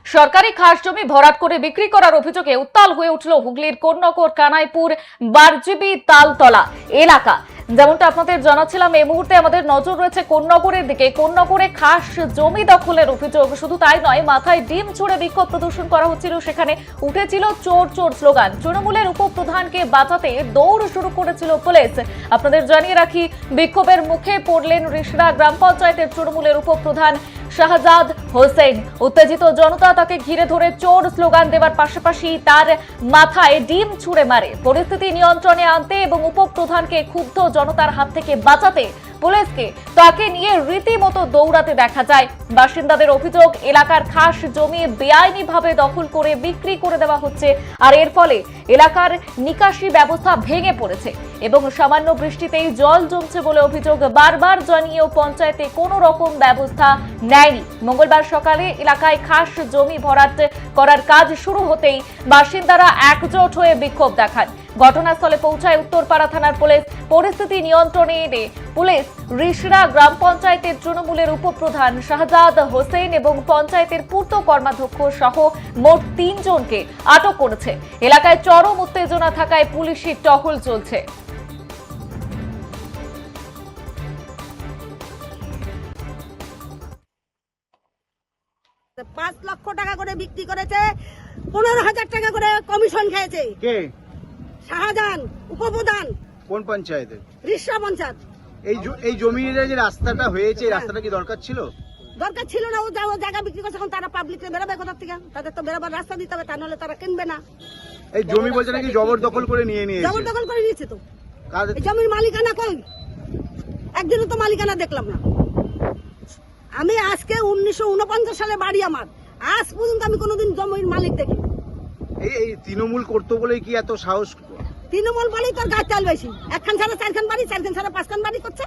সরকারি খাস জমি ভরাট করে বিক্রি করার অভিযোগে উত্তাল হয়ে উঠল হুগলির কোন্নগর কানাইপুর বারজিবি তালতলা এলাকা। যেমনটা আপনাদের জানাচ্ছিলাম, এই মুহূর্তে আমাদের নজর রয়েছে কোন্নগরের দিকে। কোন্নগরে খাস জমি দখলের অভিযোগ, শুধু তাই নয়, মাথায় ডিম ছুড়ে বিক্ষোভ প্রদর্শন করা হচ্ছিল। সেখানে উঠেছিল চোর চোর স্লোগান। তৃণমূলের উপপ্রধানকে বাঁচাতে দৌড় শুরু করেছিল পুলিশ। আপনাদের জানিয়ে রাখি, বিক্ষোভের মুখে পড়লেন রিষড়া গ্রাম পঞ্চায়েতের তৃণমূলের উপপ্রধান শাহজাদ হোসেন। উত্তেজিত জনতা তাকে ঘিরে ধরে চোর স্লোগান দেওয়ার পাশাপাশি তার মাথায় ডিম ছুড়ে মারে। পরিস্থিতি নিয়ন্ত্রণে আনতে এবং উপপ্রধানকে ক্ষুব্ধ জনতার হাত থেকে বাঁচাতে পুলিশকে তাকে নিয়ে রীতিমতো দৌড়াতে দেখা যায়। বাসিন্দাদের অভিযোগ, এলাকার খাস জমি বেআইনিভাবে দখল করে বিক্রি করে দেওয়া হচ্ছে, আর এর ফলে এলাকার নিকাশি ব্যবস্থা ভেঙে পড়েছে এবং সামান্য বৃষ্টিতেই জল জমছে বলে অভিযোগ। বারবার জানিয়েও পঞ্চায়েতে কোনো রকম ব্যবস্থা নেয়নি। মঙ্গলবার সকালে এলাকায় খাস জমি ভরাট করার কাজ শুরু হতেই বাসিন্দারা একজোট হয়ে বিক্ষোভ দেখান। ঘটনাস্থলে পৌঁছায় উত্তরপাড়া থানার পুলিশ। পরিস্থিতি নিয়ন্ত্রণে এনে পুলিশ রিষড়া গ্রাম পঞ্চায়েতের তৃণমূলের উপপ্রধান শাহজাদ হোসেন এবং পঞ্চায়েতের পূর্ত কর্মাধ্যক্ষ সহ মোট 3 জনকে আটক করেছে। এলাকায় চরম উত্তেজনা থাকায় পুলিশি টহল চলছে। 5 লক্ষ টাকা করে বিক্রি করেছে, 15,000 টাকা করে কমিশন খেয়েছে। কে? শাহজাহান উপপ্রধান। কোন পঞ্চায়েতে? রিষড়া পঞ্চায়েত। এই জমির যে রাস্তাটা হয়েছে, এই রাস্তাটা কি দরকার ছিল? দরকার ছিল না। ও জায়গা বিক্রি করছে, এখন তারা পাবলিকে বেরোবে কোথা থেকে? তাদের তো বেরোবার রাস্তা দিতে হবে, তা নাহলে তারা কিনবে না। এই জমি বলছে নাকি জবরদখল করে নিয়েছে। জবরদখল করে নিয়েছে তো। কাদের? এই জমির মালিকানা কই? একদিনও তো মালিকানা দেখলাম না। আমি আজকে 1949 সালে বাড়ি আমার, আজ পর্যন্ত আমি কোনোদিন জমির মালিক দেখি। এই তৃণমূল করতো বলে কি এত সাহস? তৃণমূল বলেই তোর গাছ চাল বেশি। একখান ছাড়া 4খান বাড়ি, 4খান ছাড়া 5খান বাড়ি করছে।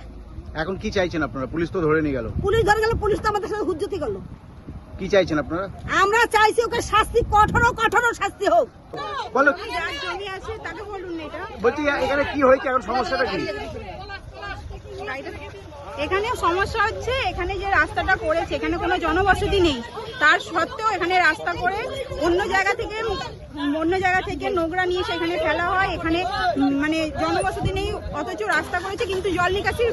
এখন কি চাইছেন আপনারা? পুলিশ তো ধরে নিয়ে গেল। পুলিশ ধরে গেল, পুলিশ তো আমাদের সাথে হুজ্জতি করলো। কি চাইছেন আপনারা? আমরা চাইছি ওকে শাস্তি, কঠোর শাস্তি হোক। বলো, যার জমি আছে তাকে বলুন। এটা বলছি এখানে কি হয়েছে, এখন সমস্যাটা কি? এখানে সমস্যা হচ্ছে, এখানে যে রাস্তাটা করেছে এখানে কোনো জনবসতি নেই, তার সত্ত্বেও এখানে রাস্তা করে অন্য জায়গা থেকে নোংরা নিয়ে সেখানে ফেলা হয়। এখানে মানে জনবসতি নেই, অথচ রাস্তা করেছে কিন্তু জল নিকাশি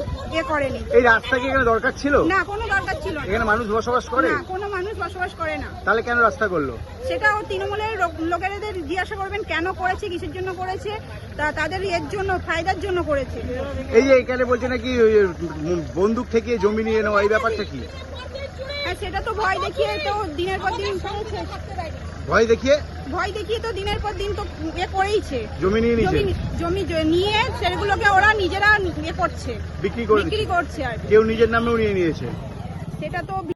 করেনি। এই রাস্তা কি এখানে দরকার ছিল? না, কোনো দরকার ছিল না। এখানে মানুষ বসবাস করে না, কোনো মানুষ বসবাস করে না। তাহলে কেন রাস্তা করলো? সেটা ও তৃণমূলের লোকেদের জিজ্ঞাসা করবেন কেন করেছে, কিসের জন্য করেছে। তাদের এর জন্য, ফায়দার জন্য করেছে। এই যে এখানে বলছে নাকি বন্দুক থেকে জমি নিয়ে নেওয়া, এই ব্যাপারটা কি? হ্যাঁ, সেটা তো ভয় দেখিয়ে তো দিনের পর দিন করেছে। ভয় দেখিয়ে তো দিনের পর দিন তো করেইছে। জমি নিয়ে নিয়েছে। জমি নিয়ে সেগুলোকে ওরা নিজেরা করছে, বিক্রি করছে। আর কেউ নিজের নামেও নিয়ে নিয়েছে। সেটা তো